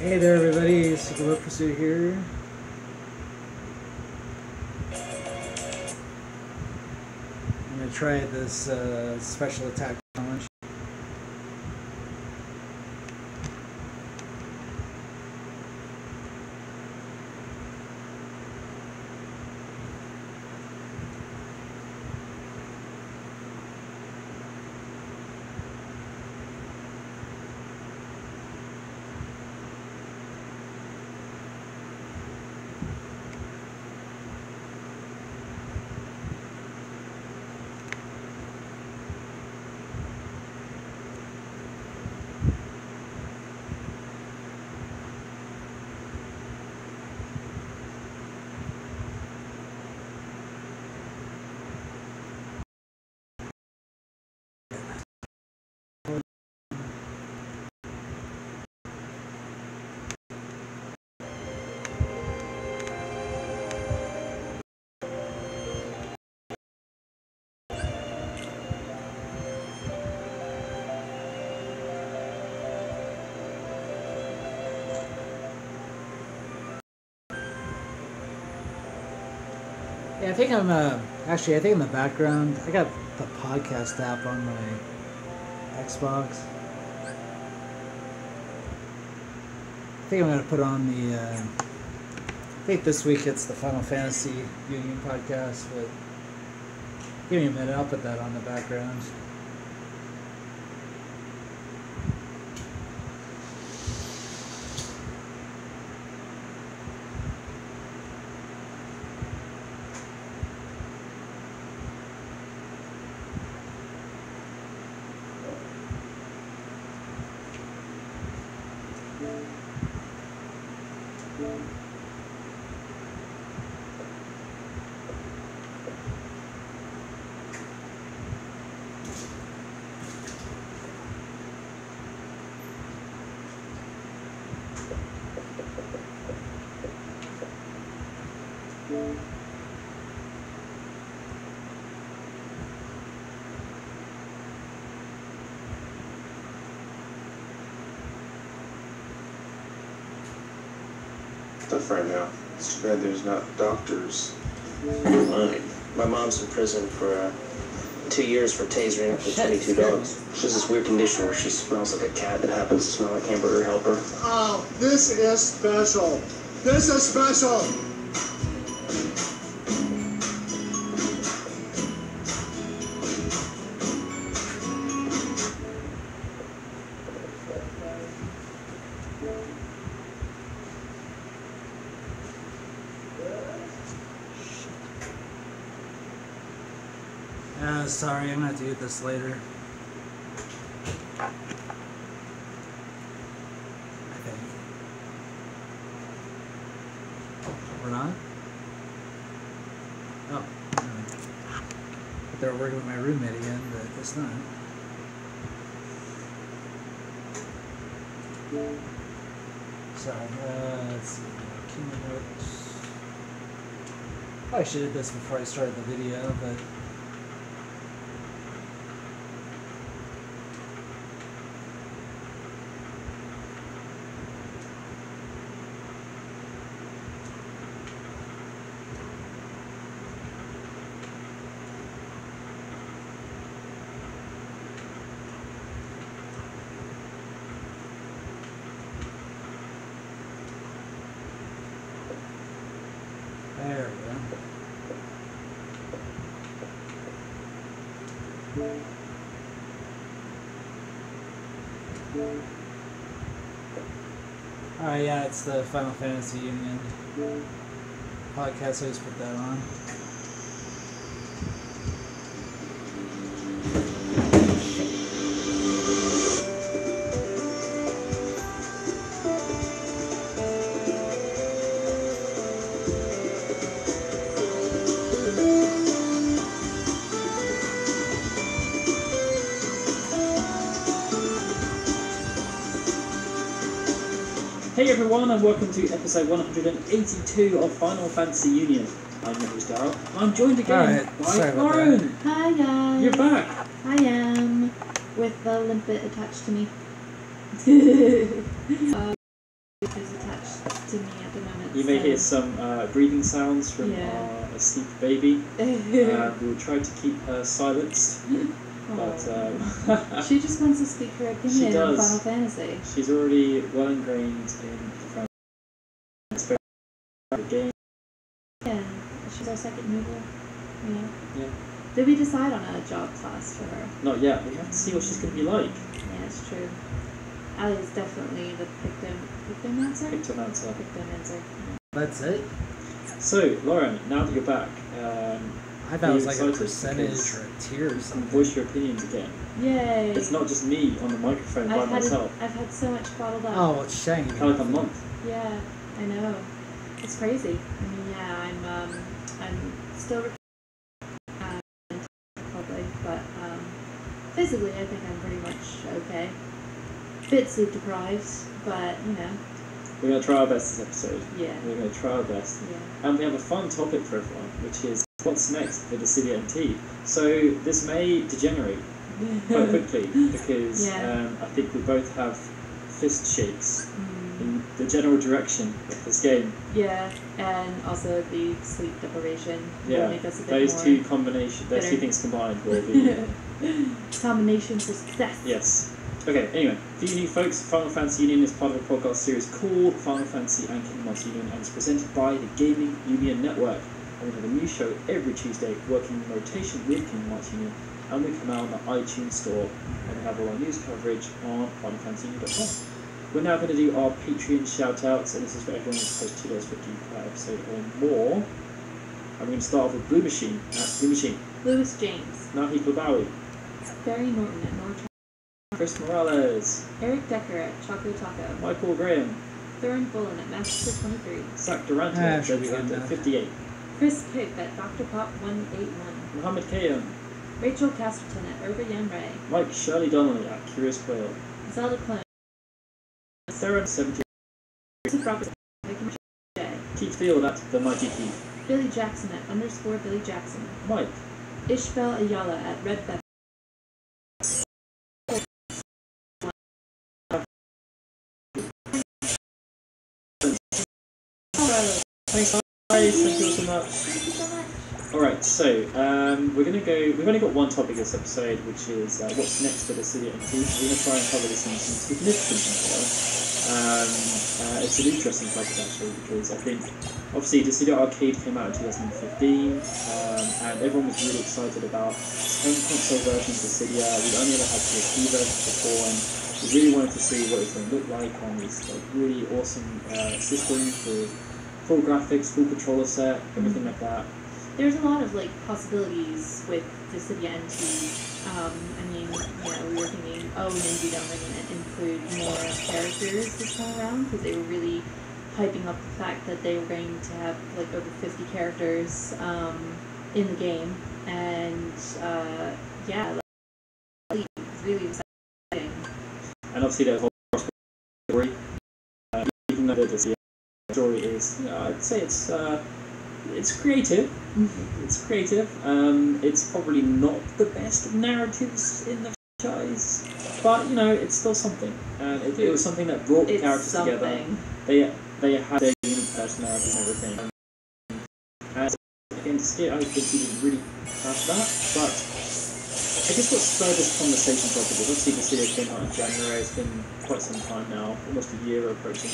Hey there everybody, Single Pursuit here. I'm going to try this special attack challenge. Yeah, I think I'm, actually, I think in the background, I got the podcast app on my Xbox. I think I'm going to put on the, I think this week it's the Final Fantasy Union podcast, but give me a minute, I'll put that on the background. Tough right now. It's too bad there's not doctors in line. My mom's in prison for 2 years for tasering up to 22 dogs. She has this weird condition where she smells like a cat that happens to smell like hamburger helper. Oh, this is special. This is special. Sorry, I'm gonna have to do this later. I think. We're not? Oh. They're working with my roommate again, but it's not. Sorry, let's see. Keynotes. Probably should have did this before I started the video, but there we go. Alright, yeah, it's the Final Fantasy Union podcast. I just put that on. Hey everyone, and welcome to episode 182 of Final Fantasy Union. I'm your host Daryl. I'm joined again by Lauren. Hi guys. You're back. I am, with the limpet attached to me. You may hear some breathing sounds from our asleep baby. We will try to keep her silenced. But she just wants to speak her opinion on Final Fantasy. She's already well ingrained in the game. Yeah, she's our second noodle. Yeah. Did we decide on a job class for her? Not yet. We have to see what she's going to be like. Yeah, it's true. Ali is definitely the Pictomancer? Pictomancer. That's it? So, Lauren, now that you're back, I thought it was like a percentage or a tier or something. Voice your opinions again. Yay! It's not just me on the microphone by myself. I've had so much bottled up. Oh, it's shame. Kind of like a month. Yeah, I know. It's crazy. I mean, yeah, I'm still probably, but physically I think I'm pretty much okay. Bit sleep deprived, but you know. We're going to try our best this episode. Yeah. We're going to try our best. Yeah. And we have a fun topic for everyone, which is what's next for the City NT. So this may degenerate quite quickly because I think we both have fist shakes in the general direction of this game. Yeah, and also the sleep deprivation will make us a bit those more two things combined will be combination for success. Yes. Okay, anyway, for you new folks, Final Fantasy Union is part of a podcast series called Final Fantasy and Kingdom Hearts Union and is presented by the Gaming Union Network. And we have a new show every Tuesday working in rotation with Kingdom Hearts Union, and we come out on the iTunes store and we have all our news coverage on FinalFantasyUnion.com. We're now going to do our Patreon shout-outs, and this is for everyone who's post $2.50 per episode or more. And we're going to start off with Blue Machine at Blue Machine. Lewis James. Nahi Klubawi. Barry Norton at Norton. Chris morales. Eric Decker at Choco Taco. Michael Graham. Thurin Bullen at Master 23. Zach Durante at 58. Chris Pick at Dr. Pop 181. Mohammed Kayam. Rachel Casterton at Urba Yamray. Mike Shirley Donnelly at Curious Quail. Zelda Clone. Sarah 70. Robert. Keith Field at The Mighty Keith. Billy Jackson at _ Billy Jackson. Mike. Ishbel Ayala at Red Feather. Thanks guys, thank you all so much. Thank you so much. Alright, so we've only got one topic this episode, which is what's next for the City NT. We're going to try and cover this in some significant detail. It's an interesting topic actually, because I think obviously the City Arcade came out in 2015, and everyone was really excited about 10 console versions of Cydia. We'd only ever had PSP versions before, and we really wanted to see what it's going to look like on this really awesome system with full graphics, full controller set, everything like that. There's a lot of possibilities with the Cydia NT. I mean, we were thinking, maybe they're going to include more characters this time around, because they were really hyping up the fact that they were going to have over 50 characters in the game, and really exciting. And obviously the whole story, even though the story is, I'd say it's creative. It's creative. It's probably not the best of narratives in the franchise, but it's still something. And it was something that brought the characters together. They had their unique personalities and everything. And against it, I think he didn't really have that. But I guess what spurred this conversation topic is obviously the Cydia came out in January. It's been quite some time now, almost a year approaching.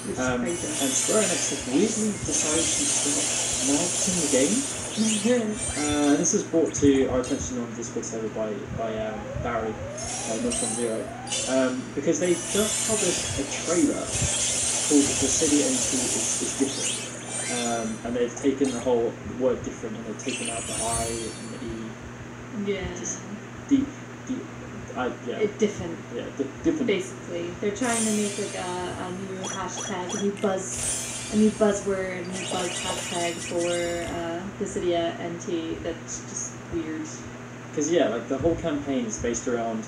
And Square Enix have weirdly decided to start marketing the game. This was brought to our attention on the Discord server by Barry, Not10Zero, because they just published a trailer called The Cydia NT is Different. And they've taken the whole word different and they've taken out the I and the E. Yeah. Just different. Yeah, different. Basically, they're trying to make a new hashtag, a new buzzword, a new buzz hashtag for the Cydia NT. That's just weird. Because the whole campaign is based around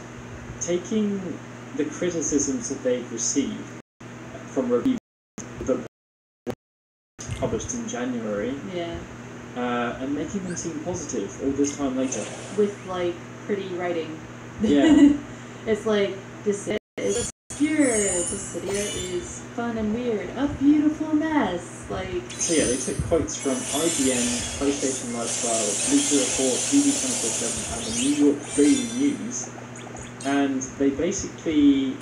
taking the criticisms that they've received from reviews that were published in January. Yeah. And making them seem positive all this time later. With pretty writing. Yeah. It's this is obscure. Dissidia is fun and weird. A beautiful mess. Like. So yeah, they took quotes from IGN, PlayStation Lifestyle, Bleacher Report, TV24/7, and the New York Daily News, and they basically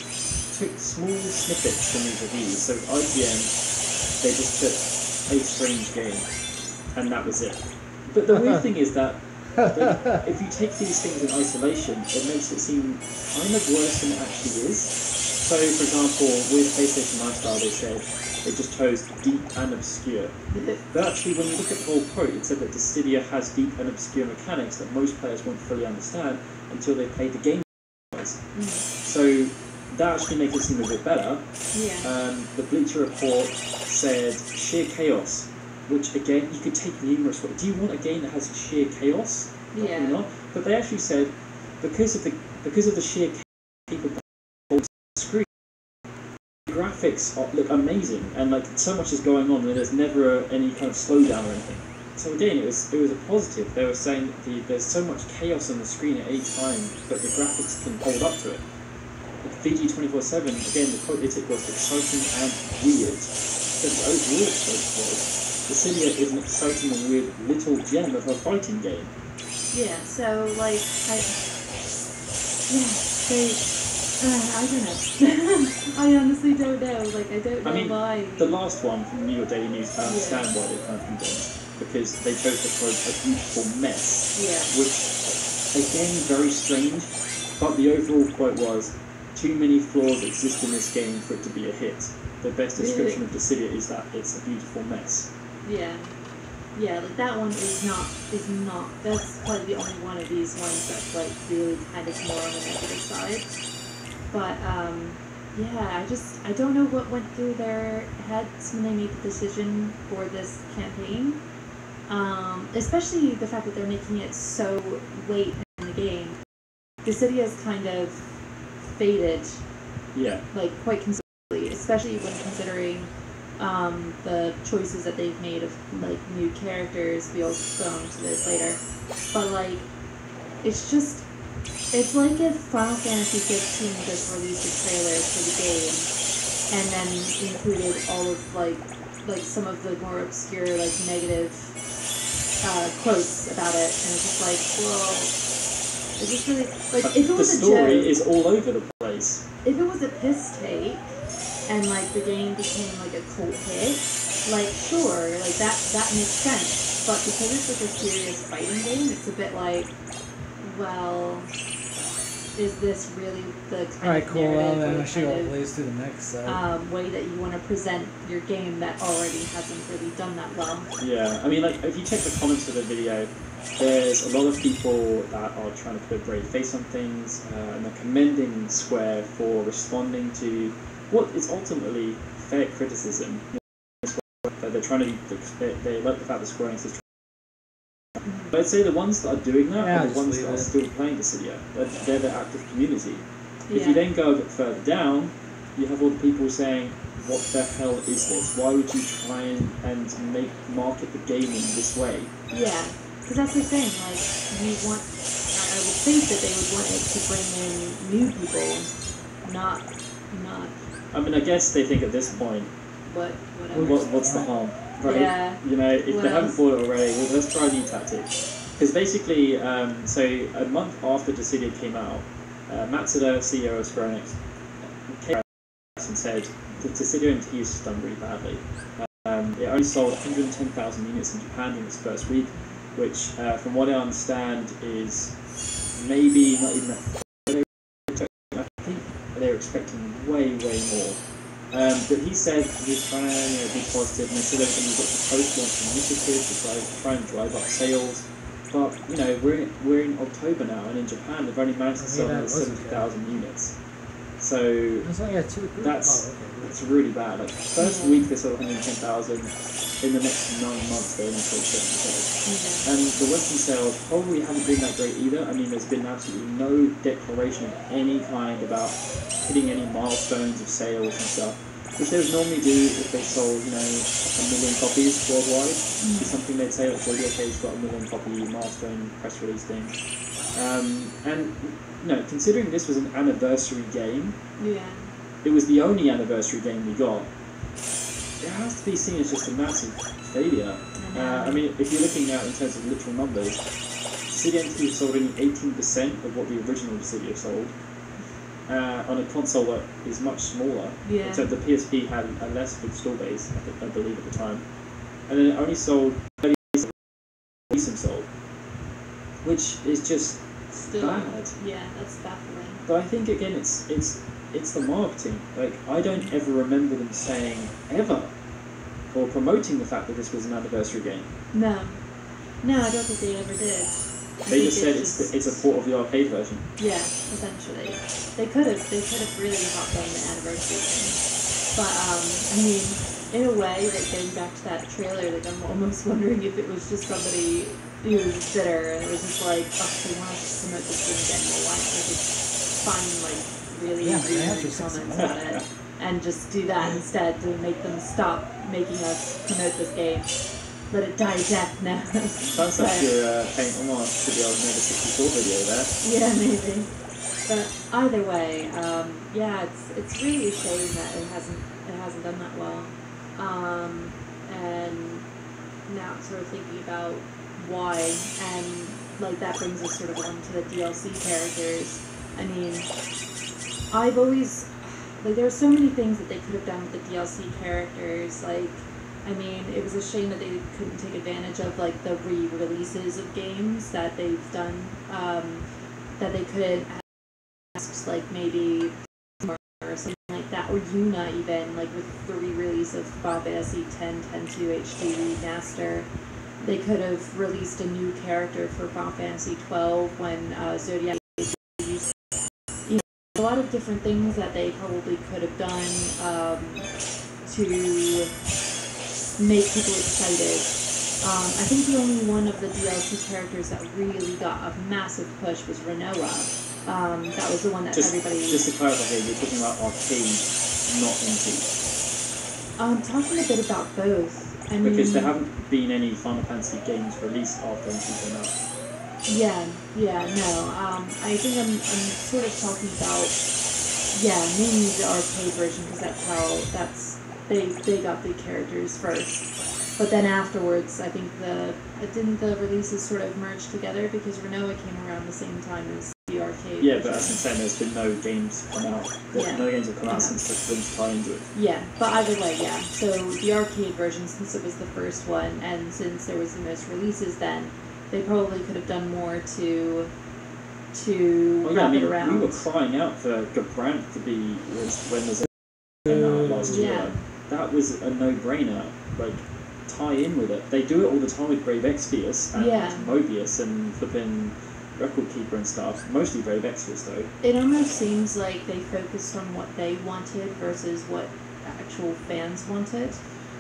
took small snippets from these reviews. So IGN, they just took a strange game, and that was it. But the weird thing is that if you take these things in isolation, it makes it seem kind of worse than it actually is. So, for example, with PlayStation Lifestyle, they said they just chose deep and obscure. But actually, when you look at the whole quote, it said that Dissidia has deep and obscure mechanics that most players won't fully understand until they play the game. So that actually makes it seem a bit better. Yeah. The Bleacher Report said sheer chaos, which again you could take numerous ways. Do you want a game that has sheer chaos? Yeah. Probably not. But they actually said because of the sheer capable screen, the graphics look amazing, and like so much is going on, and there's never any kind of slowdown or anything. So again, it was a positive. They were saying there's so much chaos on the screen at any time, but the graphics can hold up to it. VG24/7, again, the quote they took was exciting and weird. So the overall quote was, Dissidia is an exciting and weird little gem of a fighting game. Yeah, so, like, I don't know. I honestly don't know. Like, I don't know why. The last one from the New York Daily News, I understand why they kind of condemned, because they chose to quote a beautiful mess, which, again, very strange, but the overall quote was, too many flaws exist in this game for it to be a hit. The best description of Dissidia is that it's a beautiful mess. Yeah. Yeah, like that one is not, that's probably the only one of these ones that's like really kind of more on the negative side. But, yeah, I don't know what went through their heads when they made the decision for this campaign. Especially the fact that they're making it so late in the game. Dissidia's kind of faded, like quite considerably, especially when considering the choices that they've made of like new characters. We'll go into this later, but like it's like if Final Fantasy 15 just released a trailer for the game and then included all of like some of the more obscure like negative quotes about it, and it's just like, well. It's just really, like, if it was a joke... The story is all over the place. If it was a piss take, and, like, the game became, like, a cult hit, like, sure, like, that makes sense. But because it's, like, a serious fighting game, it's a bit like, well, is this really the kind of narrative way that you want to present your game that already hasn't really done that well? Yeah, I mean, like, if you check the comments of the video, there's a lot of people that are trying to put a brave face on things, and they're commending Square for responding to what is ultimately fair criticism. They're trying to, they like the fact that Square Enix is trying. But I'd say the ones that are doing that are the ones that are still playing Dissidia. They're the active community. If you then go a bit further down, you have all the people saying, what the hell is this? Why would you try and market the game in this way? Yeah. Because that's the thing, like, I would think that they would want it to bring in new people, not. I mean, I guess they think at this point, what's the harm, right? Yeah. You know, if they haven't bought it already, well, let's try a new tactic. Because basically, so a month after Dissidia came out, Matsuda, CEO of Square Enix, came out and said that Dissidia and T has just done really badly. It only sold 110,000 units in Japan in its first week, which, from what I understand, is maybe not even I think they were expecting way more. But he said he was trying to be positive, and they said everything was up to post-launch initiative to try and drive up sales. But, you know, we're in October now, and in Japan they've only managed to sell another 70,000 units. So that's really bad. Like, first week they sold 110,000. In the next 9 months, they only sold 70,000. And the Western sales probably haven't been that great either. I mean, there's been absolutely no declaration of any kind about hitting any milestones of sales and stuff, which they would normally do if they sold, you know, 1 million copies worldwide. It'd be something they'd say, like, radio page got 1 million copy milestone press release thing. And, you know, considering this was an anniversary game, it was the only anniversary game we got. It has to be seen as just a massive failure. I mean, if you're looking at in terms of literal numbers, Dissidia Entity sold only 18% of what the original Dissidia sold. On a console that is much smaller. Yeah. So the PSP had a less install base, I believe, at the time. And then it only sold 30% of what sold, which is just Still, bad. yeah, that's baffling. But I think, again, it's the marketing. Like, I don't ever remember them saying, ever, or promoting the fact that this was an anniversary game. No, I don't think they ever did. They just said it's a port of the arcade version. Yeah, essentially. They could have really hopped on the anniversary thing. But I mean, in a way, like getting back to that trailer, like I'm almost wondering if it was just somebody who was bitter and it was just like, oh, they want us to promote this game again. Well, why don't we just find like really rude comments about it and just do that instead to make them stop making us promote this game. Let it die a death now. Sounds like you're paying homage to the old Mega 64 video there. Yeah, maybe. But either way, yeah, it's really a shame that it hasn't done that well. And now I'm sort of thinking about why, and like that brings us sort of on to the DLC characters. I mean, I've always there are so many things that they could have done with the DLC characters, like. I mean, it was a shame that they couldn't take advantage of like the re-releases of games that they've done. That they could ask like maybe or something like that, or Yuna even like with the re-release of Final Fantasy X, 10.2 HD Remaster. They could have released a new character for Final Fantasy 12 when Zodiac. You know, a lot of different things that they probably could have done to make people excited. I think the only one of the DLC characters that really got a massive push was Renoa. That was the one that everybody... Just to clarify here, you're talking about arcade, not NT. I'm talking a bit about both. I mean, because there haven't been any Final Fantasy games released after NT came out. No. I think I'm sort of talking about, mainly the arcade version, because they got the characters first, but then afterwards, I think didn't the releases sort of merge together because Renoa came around the same time as the arcade. Yeah, but as I'm saying, there's been no games come out. No games have come out since the things tie into it. Yeah, but either way, yeah. So the arcade version, since it was the first one, and since there was the most releases, then they probably could have done more to wrap it around. We were crying out for Gabrant to be when there's a last year. That was a no-brainer. Like, tie in with it. They do it all the time with Brave Exvius and Mobius and flipping Record Keeper and stuff. Mostly Brave Exvius, though. It almost seems like they focused on what they wanted versus what actual fans wanted.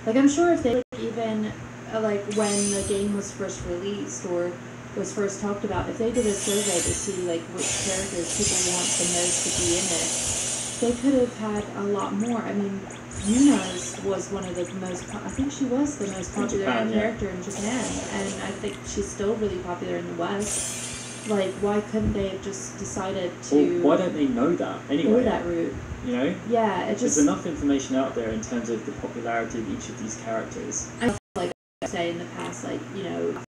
Like, I'm sure if they even when the game was first released or was first talked about, if they did a survey to see like which characters people want the most to be in it, they could have had a lot more. I mean, Yuna's was one of the most, I think she was the most popular character in Japan, and I think she's still really popular in the West. Like, why couldn't they have just decided to... Well, why don't they know that anyway? Go that route. You know? Yeah, it just... There's enough information out there in terms of the popularity of each of these characters. I feel like I say in the past, like, you know,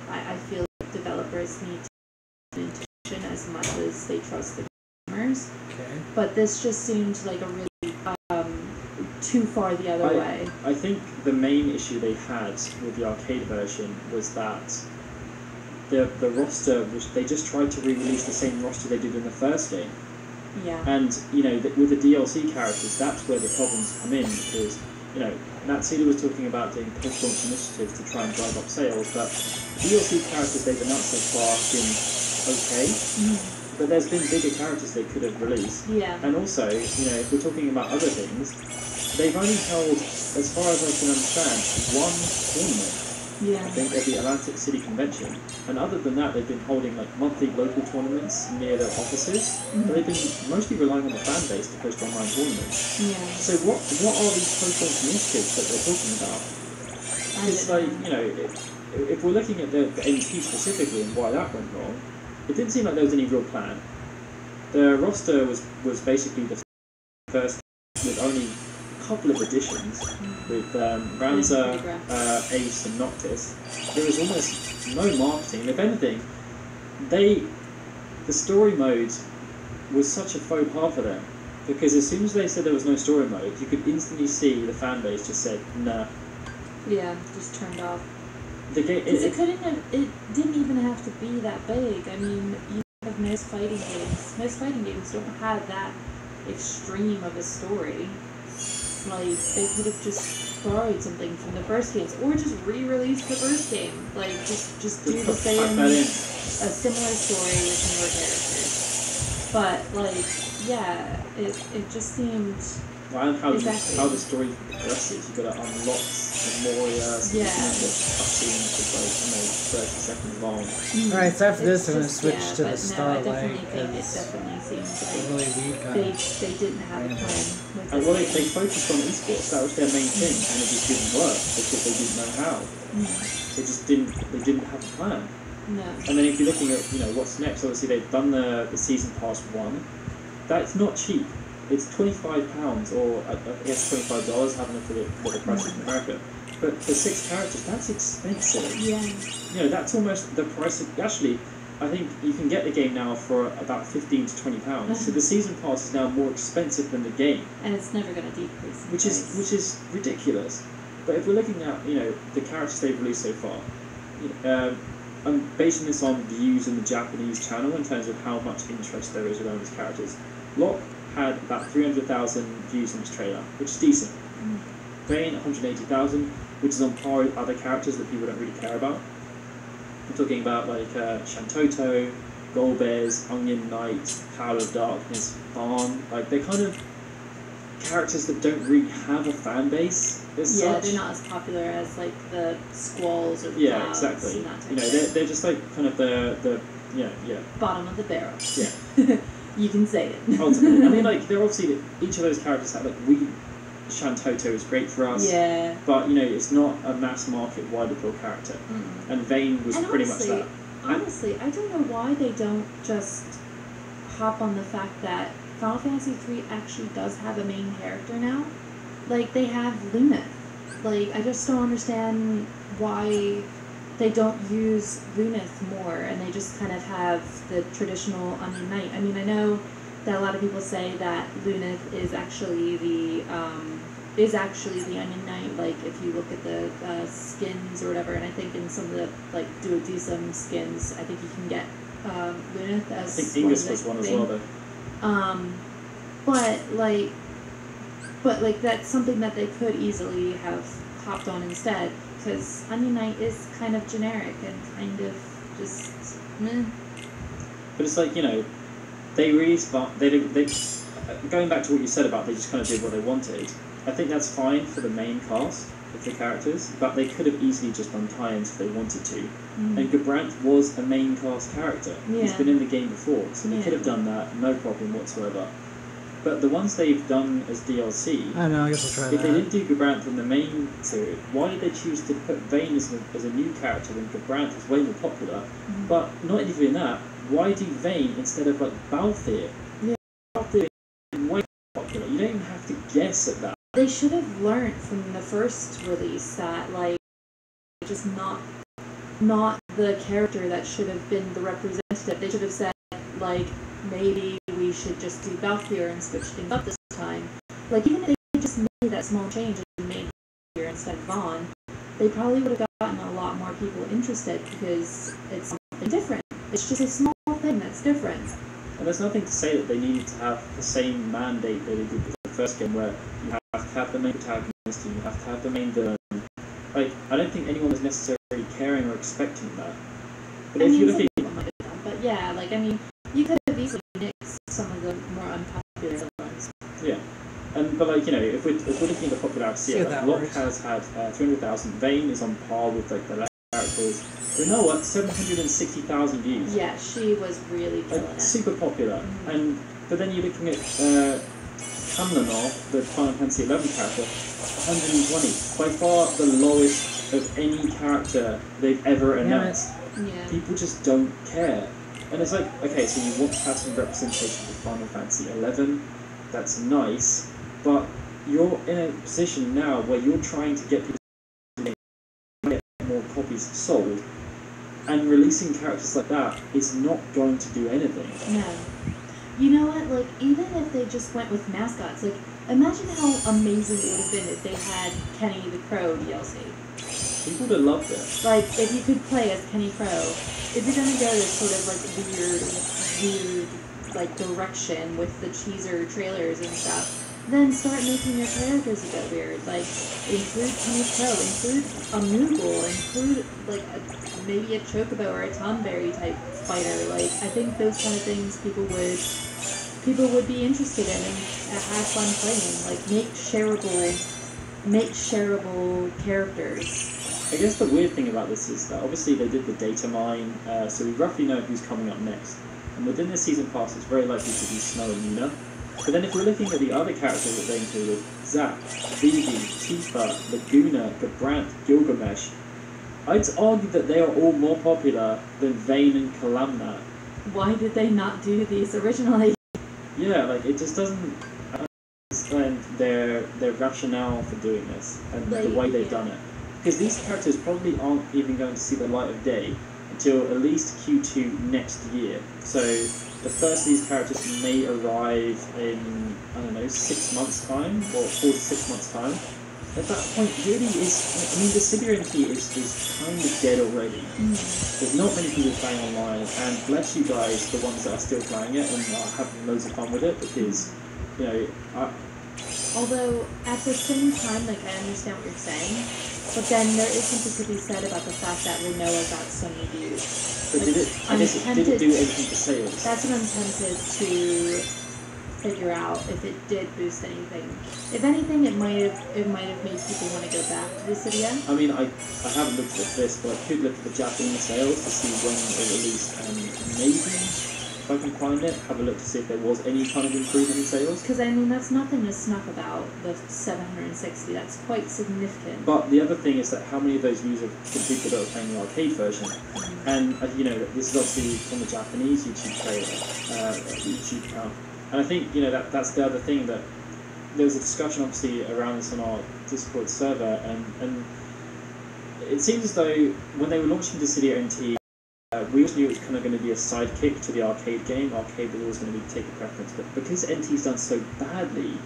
I feel like developers need to intuition as much as they trust the gamers. Okay. But this just seemed like a really... too far the other way. I think the main issue they had with the arcade version was that the roster, they just tried to re-release the same roster they did in the first game. Yeah. And, you know, with the DLC characters, that's where the problems come in, because, you know, Natsuda was talking about doing post-launch initiatives to try and drive up sales, but the DLC characters they've announced so far have been okay. Mm-hmm. But there's been bigger characters they could have released. Yeah. And also, you know, if we're talking about other things, they've only held, as far as I can understand, one tournament. Yeah. I think at the Atlantic City Convention. And other than that, they've been holding like monthly local tournaments near their offices. Mm-hmm. But they've been mostly relying on the fan base to host online tournaments. Yeah. So what are these post-launch initiatives that they're talking about? It's like, you know, if we're looking at the NT specifically and why that went wrong, it didn't seem like there was any real plan. The roster was basically the first with only a couple of additions, with Ramza, Ace, and Noctis, there was almost no marketing. And if anything, the story mode was such a faux pas for them, because as soon as they said there was no story mode, you could instantly see the fan base just said, nah. Yeah, just turned off. The game, it didn't even have to be that big. I mean, you have most fighting games. Most fighting games don't have that extreme of a story. Like, they could have just borrowed something from the first games, or just re-release the first game. Like, just do the same, a similar story with newer characters. But, like, yeah, it just seemed... Well, and how the story progresses, you've got to unlock Memoria, cutscenes with, like, 30 seconds long. Alright, so after this, I'm going to switch to the Starlight. No, I definitely seems like really weak on they didn't have a plan. And well, they focused on esports. That was their main thing, and it just didn't work because they didn't know how. They didn't have a plan. No. And then if you're looking at what's next, obviously they've done the season pass 1. That's not cheap. It's £25 or I guess $25. Having a look at what the price is in America. But for 6 characters, that's expensive. Yeah. That's almost the price of... Actually, I think you can get the game now for about £15 to £20. So the season pass is now more expensive than the game. And it's never going to decrease. Which is ridiculous. But if we're looking at the characters they've released so far, I'm basing this on views in the Japanese channel in terms of how much interest there is around these characters. Locke had about 300,000 views in his trailer, which is decent. Vayne, 180,000, which is on par with other characters that people don't really care about. I'm talking about like Shantoto, Golbez, Onion Knight, Power of Darkness, Barn. Like they're kind of characters that don't really have a fan base as such. They're not as popular as like the Squalls or the Clouds. Exactly. And that type They're just like kind of the bottom of the barrel. Yeah. You can say it. Ultimately, I mean, like they're obviously each of those characters have Shantoto is great for us. Yeah. But it's not a mass market wide appeal character. And Vayne was pretty much that. Honestly, I don't know why they don't just hop on the fact that Final Fantasy III actually does have a main character now. Like, they have Luneth. Like, I just don't understand why they don't use Luneth more, and they just kind of have the traditional Onion Knight. I mean, I know that a lot of people say that Luneth is actually the Onion Knight. Like, if you look at the skins or whatever, and I think in some of the like do some skins, I think you can get Luneth as. I think Ingus was one as well, though. But that's something that they could easily have hopped on instead, because Onion Knight is kind of generic and kind of just meh. But it's like they released. They going back to what you said about they just kind of did what they wanted. I think that's fine for the main cast of the characters, but they could have easily just done tie-ins if they wanted to. And Gabranth was a main cast character. Yeah. He's been in the game before, so they could have done that, no problem whatsoever. But the ones they've done as DLC, I know, I guess I'll try if they didn't do Gabranth in the main series, why did they choose to put Vayne as a new character when Gabranth is way more popular? But not even that, why do Vayne instead of like Balthier? Yeah. Balthier is way more popular. You don't even have to guess at that. They should have learned from the first release that, like, just not the character that should have been the representative. They should have said, like, maybe we should just do Balthier and switch things up this time. Like, even if they just made that small change and made Balthier instead of Vaughn, they probably would have gotten a lot more people interested, because it's something different. It's just a small thing that's different. And there's nothing to say that they needed to have the same mandate that they did with the first game, where you have to have the main protagonist and you have to have the main villain. Like, I don't think anyone was necessarily caring or expecting that. But if you're looking... But yeah, like, I mean, you could have easily nixed some of the more unpopular ones. Yeah. But like, if we're looking at the popularity, like, Locke has had 300,000, Vayne is on par with like the last characters. But you know what? 760,000 views. Yeah, she was really killing it. Super popular. But then you're looking at Kamlanov, the Final Fantasy XI character, 120. By far the lowest of any character they've ever announced. Yeah. People just don't care. And it's like, okay, so you want to have some representation for Final Fantasy XI, that's nice, but you're in a position now where you're trying to get people to get more copies sold, and releasing characters like that is not going to do anything. No. You know what? Like, even if they just went with mascots, like, imagine how amazing it would have been if they had Kenny the Crow DLC. People would have loved it. Like, if you could play as Kenny Crow, if you're gonna go this sort of like weird like direction with the teaser trailers and stuff, then start making your characters a bit weird. Like, include Kenny Crow, include a Moogle, include like maybe a Chocobo or a Tomberry type fighter. Like, I think those kind of things people would be interested in and have fun playing. Like, make shareable characters. I guess the weird thing about this is that obviously they did the data mine, so we roughly know who's coming up next. And within the season pass, it's very likely to be Snow and Luna. But then if we're looking at the other characters that they included, Zack, Vivi, Tifa, Laguna, Gabrant, Gilgamesh, I'd argue that they are all more popular than Vayne and Kalamna. Why did they not do these originally? Yeah, like, it just doesn't understand their rationale for doing this and Like, the way they've yeah. done it. Because these characters probably aren't even going to see the light of day until at least Q2 next year. So the first of these characters may arrive in, I don't know, 6 months' time, or 4 to 6 months' time. At that point, really is, I mean, the Dissidia NT is kind of dead already. There's not many people playing online, and bless you guys, the ones that are still playing it and are having loads of fun with it, because, you know, Although, at the same time, like, I understand what you're saying, but then there is something to be said about the fact that Renoa got so many views. but Like, did it, I guess it didn't do anything for sales. That's what I'm tempted to figure out if it did boost anything. If anything, it might have made people want to go back to Dissidia. I mean, I haven't looked at this, but I could look at the Japanese sales to see when it released, and maybe, if I can find it, have a look to see if there was any kind of improvement in sales. Because, I mean, that's nothing to snuff about, the 760. That's quite significant. But the other thing is that how many of those views are from people that are playing the arcade version? And, you know, this is obviously from the Japanese YouTube YouTube account. And I think, you know, that's the other thing, that there was a discussion obviously around this on our Discord server, and it seems as though when they were launching Dissidia NT, we always knew it was kind of going to be a sidekick to the arcade game. Arcade was always going to be taking preference, but because NT's done so badly,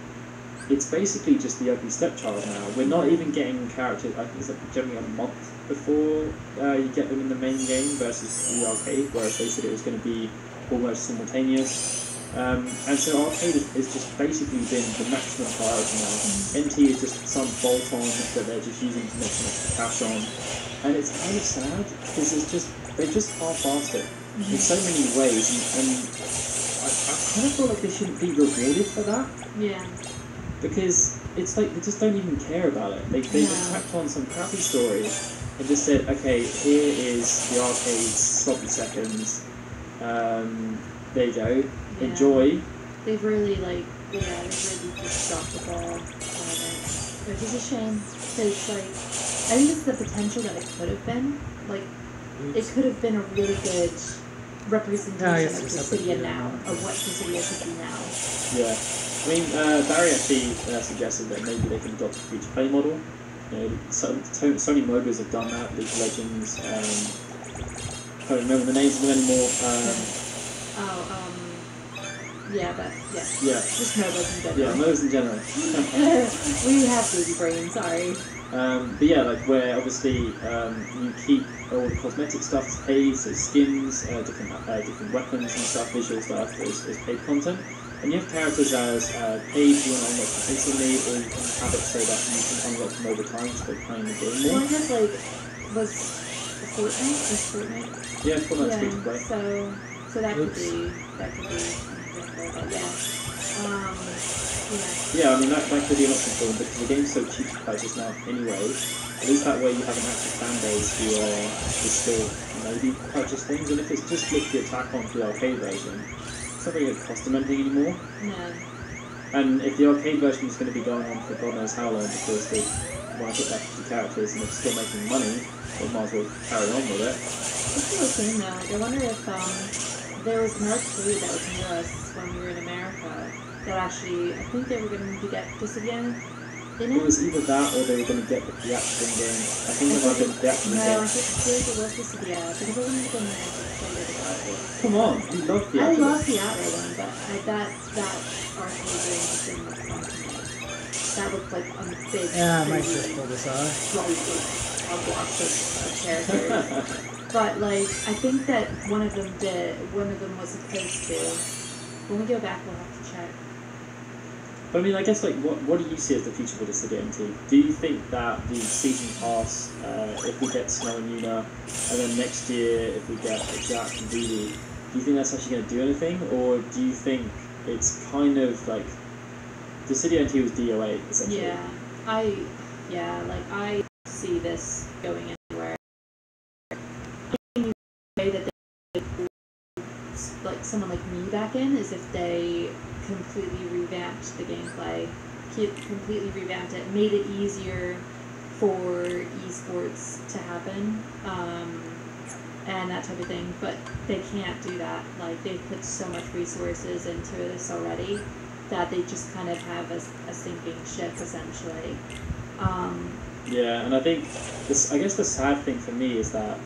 it's basically just the ugly stepchild now. We're not even getting characters, I think it's like generally a month before you get them in the main game versus the arcade, whereas they said it was going to be almost simultaneous. And so arcade has just basically been the maximum priority now. NT is just some bolt-on that they're just using to make some extra cash on. And it's kind of sad, because they've just half-assed it in so many ways, and I kind of feel like they shouldn't be rewarded for that. Yeah. Because it's like they just don't even care about it. They just tacked on some crappy story and just said, okay, here is the arcade's sloppy seconds. There you go. Yeah. Enjoy. They've really just dropped the ball on it, which is a shame, because, like, I think it's the potential that it could have been. Like, it could have been a really good representation of Dissidia now, of what Dissidia should be now. Yeah. I mean, Barry actually suggested that maybe they could adopt a free-to-play model. You know, Sony MOBAs have done that, League of Legends, I don't remember the names of them anymore. Just MOBAs in general. Yeah, MOBAs in general. We have baby brain, sorry. But yeah, like where obviously you keep all the cosmetic stuff as paid, so skins, different weapons and stuff, visual stuff is paid content. And you have characters as paid, you want to unlock them instantly, or you can have it so that you can unlock them over time just by playing the game more. Well, I guess, like, was Fortnite? Yeah, Fortnite's free to play. So that could be but yeah. Yeah, I mean that could be an option for them, because the game's so cheap to purchase now anyway. At least that way you have an active fan base who still maybe purchase things, and if it's just look the attack on for the arcade version, it's not really going to cost them anything anymore. No. And if the arcade version is going to be going on for God knows how long, because they want to put back 50 characters and they're still making money, they might as well carry on with it. It's a shame though. Like, I wonder if there was an arcade that was near us when we were in America that actually, I think they were going to get Dissidia in It it. was either that or they were going to get the actual game. I think it might have been the actual No, game. I feel like it was Dissidia, because I wasn't going to excited about it. Come on, you love the I actual love the Outright one, but that arcade ring just didn't look fun to me. That looked like a big, Yeah, I might crazy just pull this off. a block of characters. But like, I think that one of them was supposed to. When we go back, we'll have to check. But I mean, I guess like, what do you see as the future for the City NT? Do you think that the season pass, if we get Snow and Yuna, and then next year if we get Jack and Vivi, do you think that's actually going to do anything, or do you think it's kind of like the City NT was DOA essentially? I see this going anywhere. I think the way that they like someone like me back in is if they completely revamped the gameplay, completely revamped it, made it easier for esports to happen, and that type of thing. But they can't do that. Like, they've put so much resources into this already that they just kind of have a sinking ship essentially. Yeah, and I think I guess the sad thing for me is that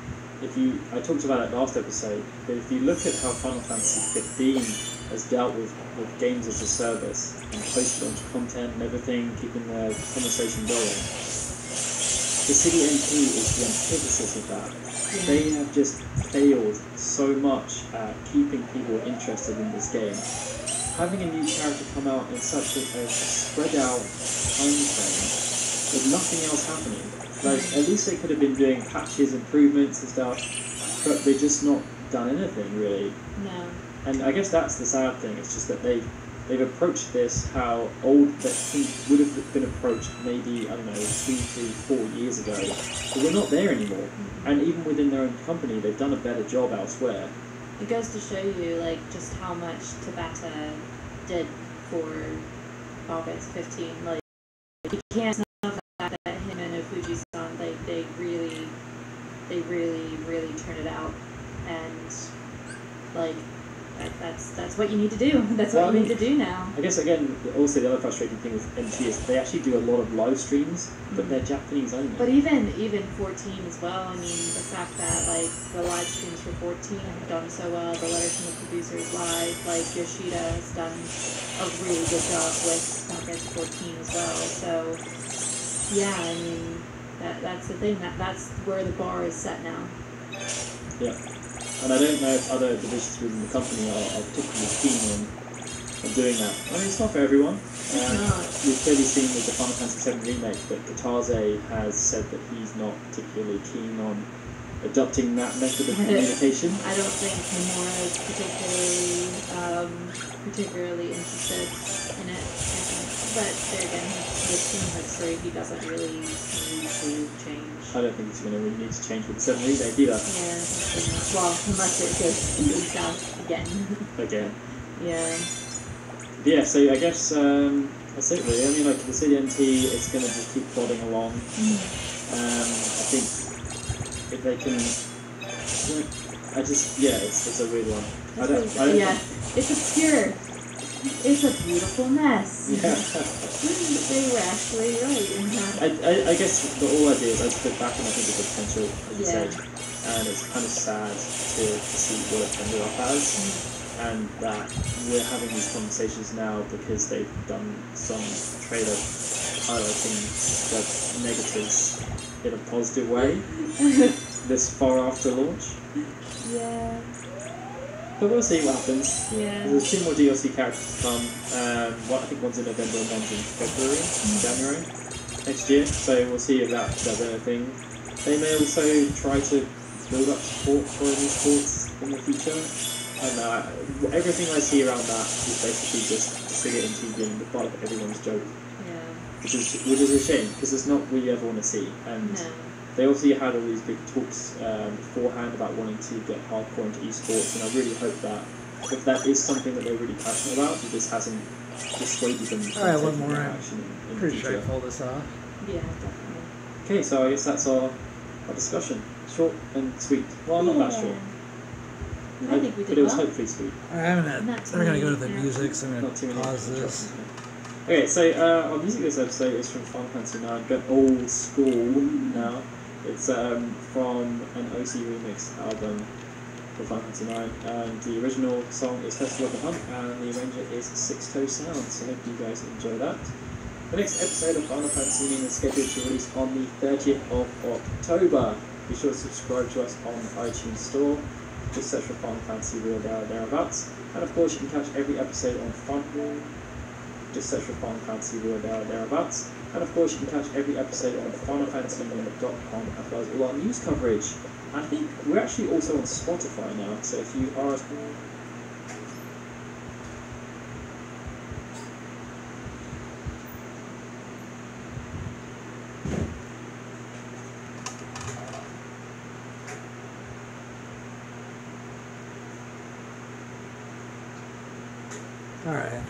I talked about it last episode, but if you look at how Final Fantasy 15 has dealt with games as a service and post-launch content and everything, keeping the conversation going, the City NT is the antithesis of that. Yeah. They have just failed so much at keeping people interested in this game. Having a new character come out in such a spread out time frame with nothing else happening. Like, at least they could have been doing patches, improvements and stuff, but they've just not done anything really. No. And I guess that's the sad thing. It's just that they've approached this how old that would have been approached maybe, I don't know, 2, 3, 4 years ago. But we're not there anymore. Mm-hmm. And even within their own company, they've done a better job elsewhere. It goes to show you, like, just how much Tabata did for August 15. Like, you can't know that him and Fuji-san, they really turned it out. And, like, that's what you need to do. That's what you need to do now. I guess, again, also the other frustrating thing with NT is they actually do a lot of live streams, but they're Japanese only. But even 14 as well, I mean, the fact that, like, the live streams for 14 have done so well, the letters from the producers live, like, Yoshida has done a really good job with Conquest 14 as well. So, yeah, I mean, that's the thing. That's where the bar is set now. Yeah. And I don't know if other divisions within the company are particularly keen on doing that. I mean, it's not for everyone. We've clearly seen with the Final Fantasy VII Remake that Katase has said that he's not particularly keen on adopting that method of communication. I don't think Nomura is particularly interested in it, I think. But there again, with Team History, he doesn't really need to change. I don't think he's going to really need to change with the 7 Remake either. Yeah, well, unless it goes south again. Again. Yeah. Yeah, so I guess that's it really. I mean, like, the City NT is going to just keep plodding along. I think if they can, it's a weird one. It's obscure. It's a beautiful mess. Yeah. They were actually right in that. I guess the whole idea is I just look back and I think of the potential, as you said, and it's kind of sad to see what it ended up as, and that we're having these conversations now because they've done some trailer highlighting the negatives in a positive way this far after launch. Yeah. But we'll see what happens. Yeah. There's 2 more DLC characters to come. I think one's in November and one's in February, January next year. So we'll see if that does anything. They may also try to build up support for new sports in the future. I don't know. Everything I see around that is basically just City NT being the butt of everyone's joke. Yeah. Which is a shame because it's not what you ever want to see. And they obviously had all these big talks beforehand about wanting to get hardcore into esports, and I really hope that if that is something that they're really passionate about, that this hasn't dissuaded them from taking that action in the Pretty future. sure I pull this off. Yeah, definitely. Okay, so I guess that's our discussion. Short and sweet. Well, not that short. I think we did But it was well. hopefully sweet. Alright, Not we're gonna go to too the many, music, so I'm Not too gonna many pause this. Okay, so our music this episode is from Final Fantasy IX, but old school now. It's from an OC remix album for Final Fantasy IX. The original song is Festival of the Hunt, and the arranger is Six Toe Sound, so I hope you guys enjoy that. The next episode of Final Fantasy IX is scheduled to release on the 30th of October. Be sure to subscribe to us on the iTunes Store. Just search for Final Fantasy Real Thereabouts. And of course, you can catch every episode on Just search for Final Fantasy Real Thereabouts. And of course, you can catch every episode on FinalFantasyNews.com as well as all our news coverage. And I think we're actually also on Spotify now, so if you are... Alright.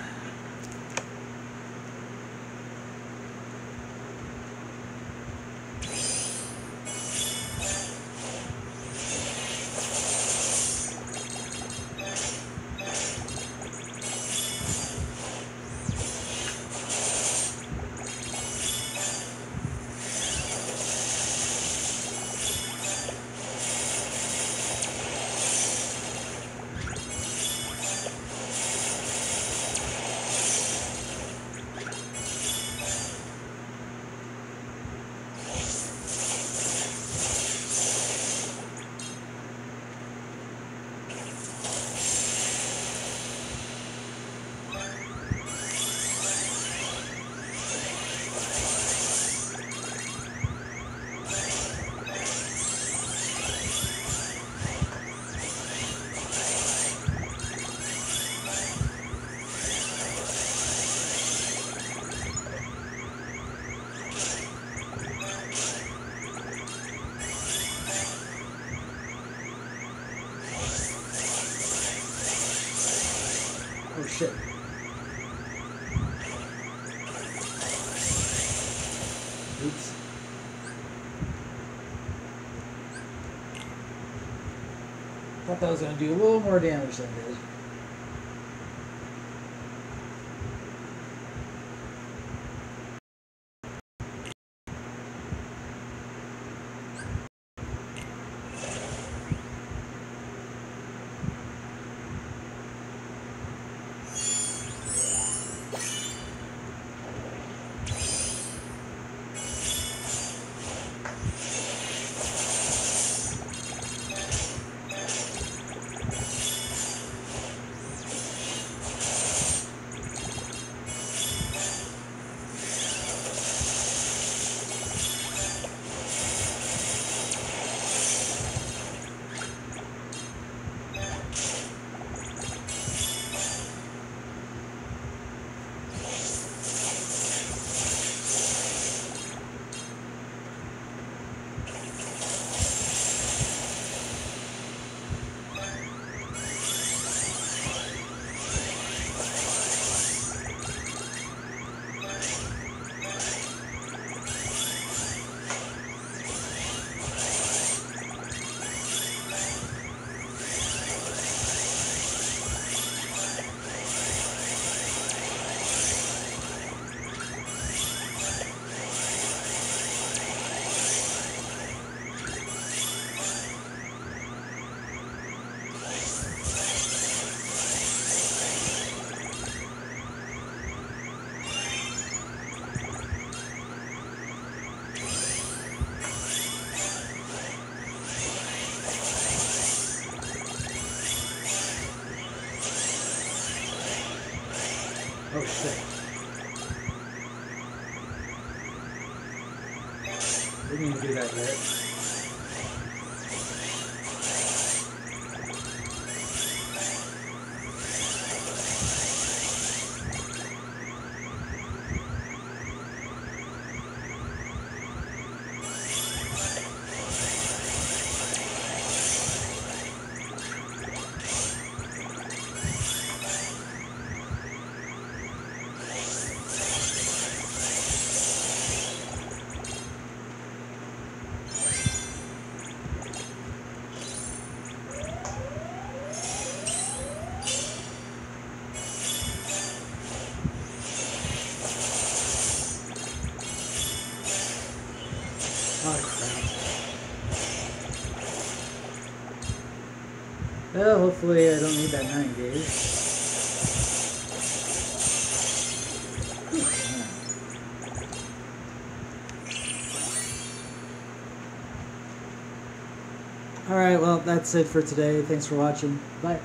Oh shit. Oops. Thought that was gonna do a little more damage than it did. Oh shit. Didn't even do that yet. Oh, crap. Well, hopefully I don't need that 9 days. Alright, well, that's it for today. Thanks for watching. Bye.